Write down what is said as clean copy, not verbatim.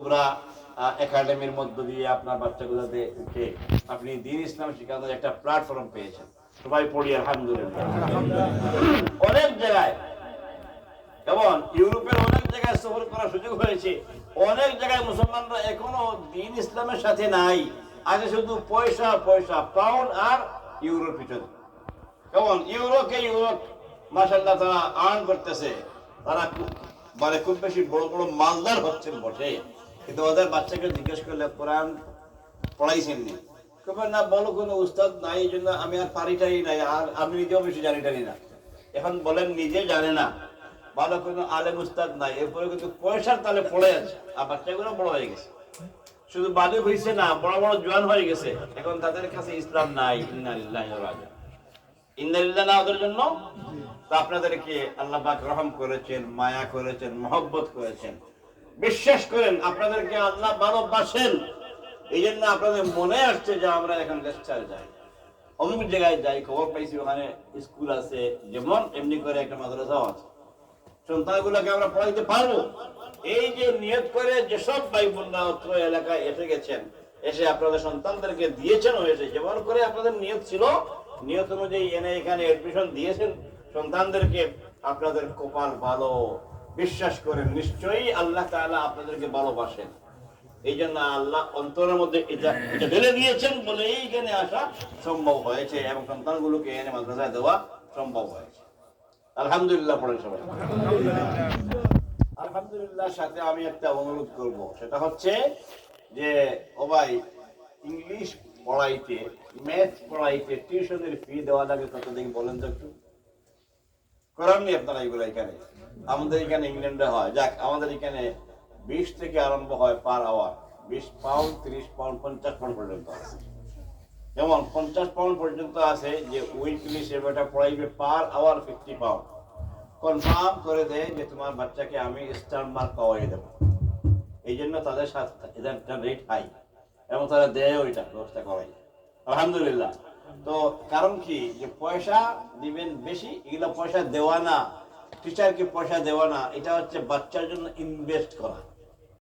পুরা একাডেমির মধ্য দিয়ে আপনার বাচ্চাগুলোকে আপনি দ্বীন ইসলাম শেখানোর একটা প্ল্যাটফর্ম পেয়েছেন। সবাই পড়ি আলহামদুলিল্লাহ। অনেক জায়গায় যেমন ইউরোপের অনেক জায়গায় সফর করার সুযোগ হয়েছে, অনেক জায়গায় মুসলমানরা এখনো দ্বীন ইসলামের সাথে নাই, আগে শুধু পয়সা পয়সা, পাউন্ড আর ইউরোর পিছনে। যেমন ইউরো মাশাআল্লাহ তারা আর্ন করতেছে, তারা খুব বেশি বড় বড় মালদার হচ্ছেন বসে, কিন্তু ওদের বাচ্চাকে জিজ্ঞেস করলে কোরআন পড়াইছেন নি, না বলো কোনো উস্তাদ নাই, এই জন্য আমি আর পারিটাই নাই, আর আমি নিজেও বেশি জানি না। এখন বলেন নিজে জানে না, ভালো কোনো আলেম উস্তাদ নাই, এরপরে কিন্তু পয়সার তালে পড়ে আছে, আর বাচ্চাগুলো বড় হয়ে গেছে, শুধু বালক হয়েছে না, বড় বড় জোয়ান হয়ে গেছে, এখন তাদের কাছে ইসলাম নাই। ইন্নালিল্লাহ না ওদের জন্য। তো আপনাদেরকে আল্লাহ পাক রহম করেছেন, মায়া করেছেন, মহব্বত করেছেন, বিশ্বাস করেন আপনাদেরকে আল্লাহ ভালোবাসেন। এই জন্য আপনাদের মনে আসছে যে আমরা এখন লেকচার যাই, অমুক জায়গায় যাই, খবর পাইছি ওখানে স্কুল আছে, যেমন এমনি করে একটা মাদ্রাসাও আছে, সন্তানগুলোকে আমরা পড়াইতে পারবো। এই যে নিয়ত করে যেসব ভাই বোনরা অত্র এলাকায় এসে গেছেন, এসে আপনাদের সন্তানদেরকে দিয়েছেন, হয়েছে যেমন করে আপনাদের নিয়ত ছিল, নিয়ত অনুযায়ী এনে এখানে এডমিশন দিয়েছেন সন্তানদেরকে, আপনাদের কপাল ভালো। বিশ্বাস করেন নিশ্চয়ই আল্লাহ তাআলা আপনাদেরকে ভালোবাসেন। এই জন্য আল্লাহ অন্তরের মধ্যে এটা ঢেলে দিয়েছেন বলে এইখানে আসা সম্ভব হয়েছে এবং সন্তানগুলোকে এনে মাদ্রাসায় দেওয়া সম্ভব হয়েছে। আলহামদুলিল্লাহ পড়েন সবাই। আলহামদুলিল্লাহ সাথে আমি একটা অনুরোধ করব, সেটা হচ্ছে যে ও ভাই, ইংলিশ পড়াইতে, ম্যাথ পড়াইতে টিউশনের ফি দেওয়া লাগে কত দেখি বলেন তো একটু। করাননি আপনারা এগুলো? এখানে আমাদের এখানে ইংল্যান্ডে হয়, যাক আমাদের এখানে 20 থেকে আরম্ভ হয় per hour, 20 pound, 30 pound, 50 pound পর্যন্ত আছে। যেমন 50 পাউন্ড পর্যন্ত আছে যে উইকলি সেবাটা পড়াইবে, পার আওয়ার 50 পাউন্ড। কনফার্ম করে দেয় যে তোমার বাচ্চাকে আমি স্টার মার্ক পাওয়াই দেবো। এই জন্য তাদের সাথে একটা রেট হাই এবং তারা দেয় ওইটা ব্যবস্থা করাই। আলহামদুলিল্লাহ। তো কারণ কি, যে পয়সা দিবেন বেশি, এগুলো পয়সা দেওয়া না, টিচারকে পয়সা দেওয়া না, এটা হচ্ছে বাচ্চার জন্য ইনভেস্ট করা।